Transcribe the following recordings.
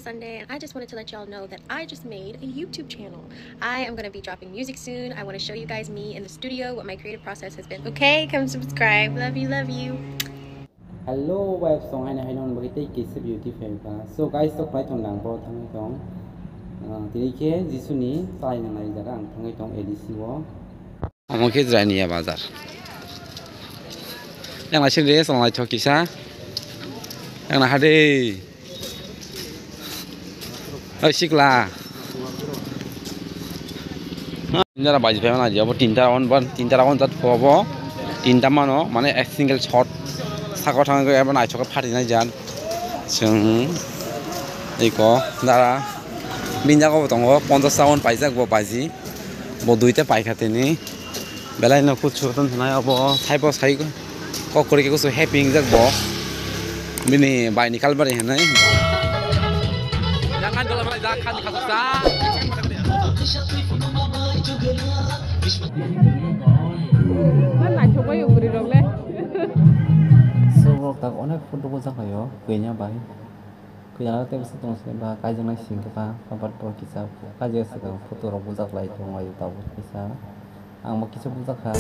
Sunday, and I just wanted to let y'all know that I just made a YouTube channel. I am going to be dropping music soon. I want to show you guys me in the studio, what my creative process has been. Okay, come subscribe. Love you, love you. Hello, wife song hai non bagite kiss beauty fan ka. So guys, so play tong lang bo thang tong. Tini ke jisu ni sai na nai jarang thang tong ADC wo. Amo ke jani ya bazar. Yang la shin re song la choki sa. Yang na hade. Oh sikla. Jara baji pe mana jabo tinta on tat phobo. Tinta mano mane a single shot. Sakot thang ko eban ai chok phati na jan chung iko dara binja ko tongo 50 saun paisa go paji bo duite pai khateni belai no kuchu ton na abo saibo sai ko kori ke so happy jak bo bini bai nikal bare hanai jangan dalam da khan khasa mana coba yuk beri dong le. Tak onak foto ko sakayo kuenya bai kuenya te bisa tong se ba ka jang sing ka papat to kisa ka je sa foto ro buzak lai tong ayu tabu kisa ang makisa buzak ha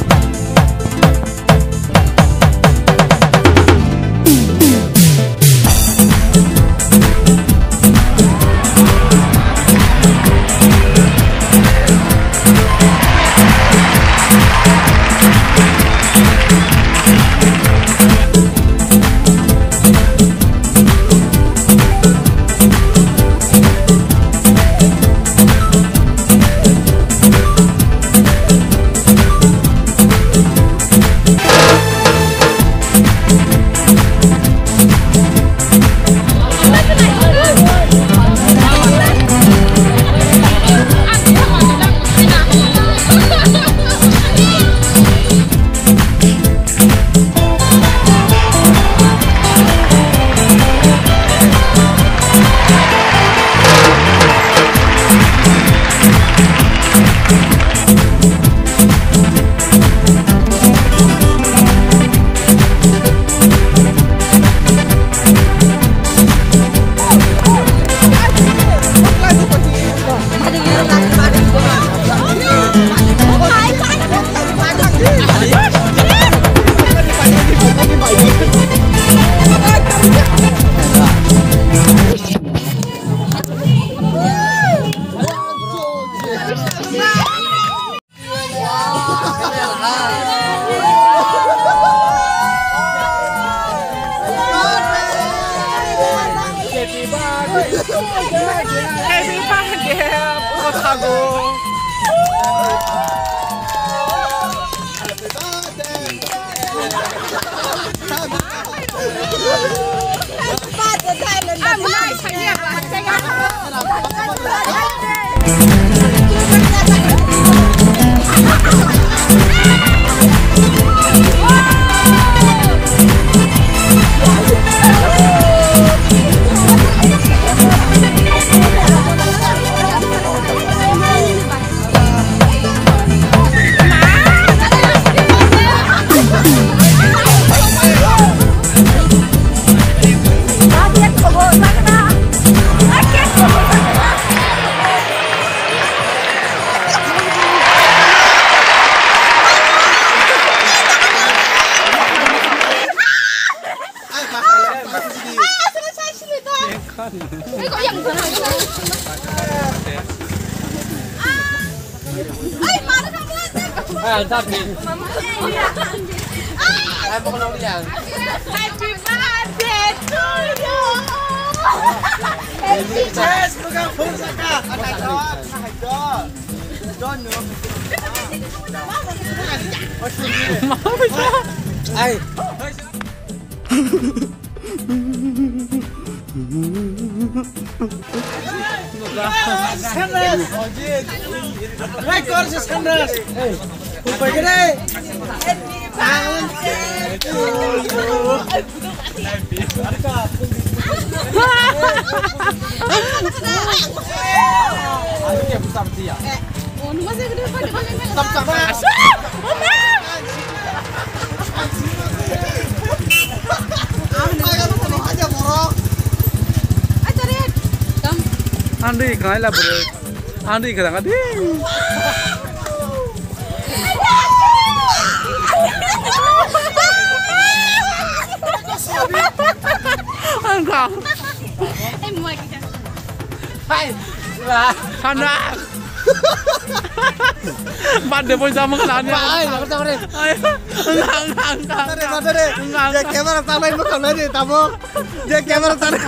Come. Andi kaya lah bro. Andi kadang adi. Engkau. Hai, lah, Hana. Bạn để bây giờ mà cái này. Ai, làm sao đây? Enggak. Masa deh. Dia kamera tangan lu kalau dia tamu. Dia kamera tangan.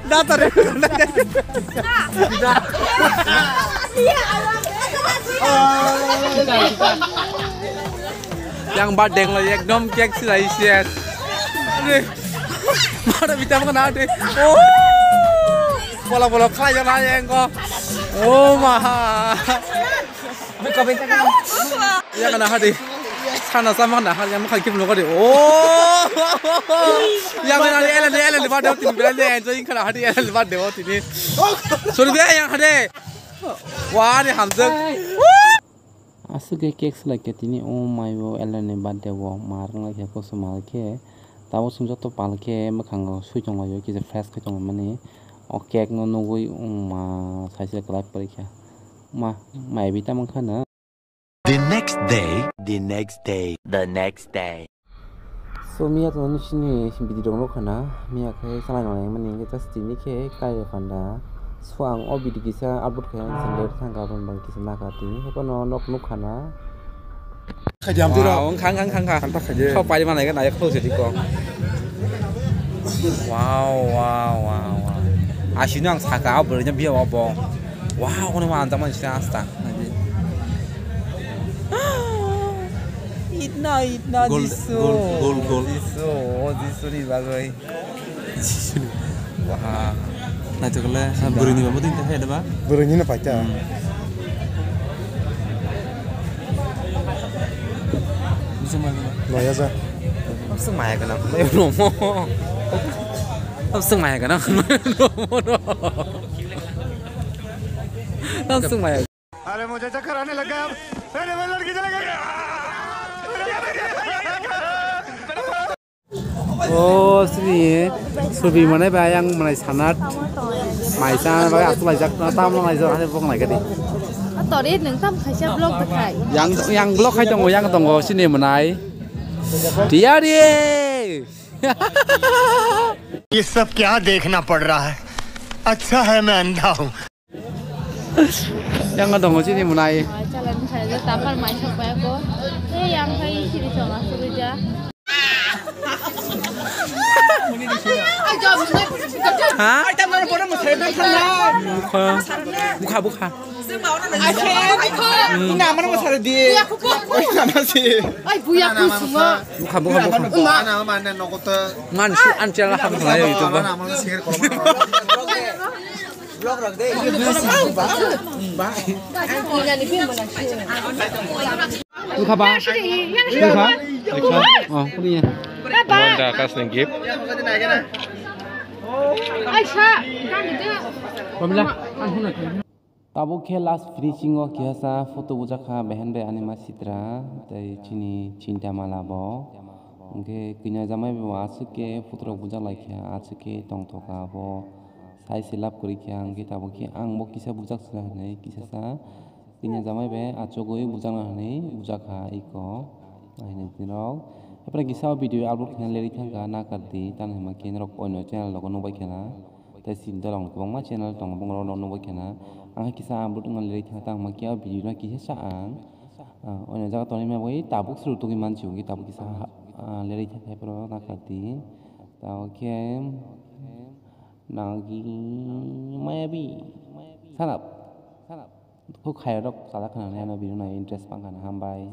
Data deh. Yang badeng lah, ekdom kek sih lah isian. Aduh, mana bisa mengenal deh. Oh, bola-bola kaya nanya engkau. Oh mah. Buka bintang kan. Ya kena hadi. Sana sama kena hadi yang makan kipun kau deh. Oh, yang kena Ellen lepas deh tini berani enjoy kena hadi Ellen lepas deh tini. Suruh dia yang hadi. Wah ni hamzah. Asal kek selagi tini oh my wow Ellen lepas deh wow marang lagi aku semal ke. Tahu sunjat tu pal ke makan kau suicong lagi kita fresh kacang mana. Oke, nunggu saya kelap periksa. Mai bita mangkana. The next day. So Mia tu sini simpi di dong kana. Mia ke salah orang mana kita sini ke kaya panda. Suang obi di kisah upload ke sender tanggapan bang kisah nakati. Apa nok kana. Kajam tu dah. Kang. Kau pai mana kan ayah close di kau. Wow. Asyik yang sakau berenya biar wabong. Wow, ini mantap macam asta. Itna disu. Gold. Disu ni bagai. Wah. Nah itu kalau berani banget itu ada apa? Berani nak baca. Bisa mana? Naya sah. Langsung maya kena. Langsung maya kena. Langsung maya. अरे मुझे चक्कर आने लगा अब मैंने वो लड़की चला गया Oh sini subi mana bayang mana sanat maisan bayang aku lajak tam lo lajak ada pong lagi deh. ต่อได้หนึ่งตั้มใครชอบโลกตะไคร่ Yang blok hai tonggo sini menai. Dia ये सब क्या देखना पड़ रहा है अच्छा है मैं अंधा हूँ Yang tonggo sini menai. จะเล่นใครจะตามกันไหมชอบไปก็เฮ้ยยังใครชิลิชงอ่ะสุริยะ Hah? Ai tama pun mau saya dah sana Buka. nama nama saya dia nama sih ไอ้บุยาคุสมะ Buka. nama mana nak kata Man su ancel lah ham saya itu bah. nama sihir kalau blog rak deh งานนี้เพื่อนมันชื่อ Buka bah. Buka. Oh, ini ya. Ada kasih gift. ไอ้ชาการนี้ Pamela, Tabo ke last finishing o kiasa foto bujaka behen be anima sitra tai chini cinta malabo ke kinya jamai be asuke foto bujak laikya asuke tong toka bo sai silap kuri kya ke tabo ki ang bo kisa bujak sra nei kisa sa kinya jamai be achogoi bujak na nei bujaka iko aine dinok apra kisa video upload khan leri thanga na karti tan hema ken rok ono channel logo no bai khana tai sim dalong tong ma channel tong bong ro no bai khana ang kisah upload ngal leri thang ma kia video na kisah saang ono jaga toni ma bai tabuk sru tu ki manchu ki tabuk kisah leri thang pro na karti tao kem nagi maybe sanap ko khai rok sala khana na video na interest pang khana ham bai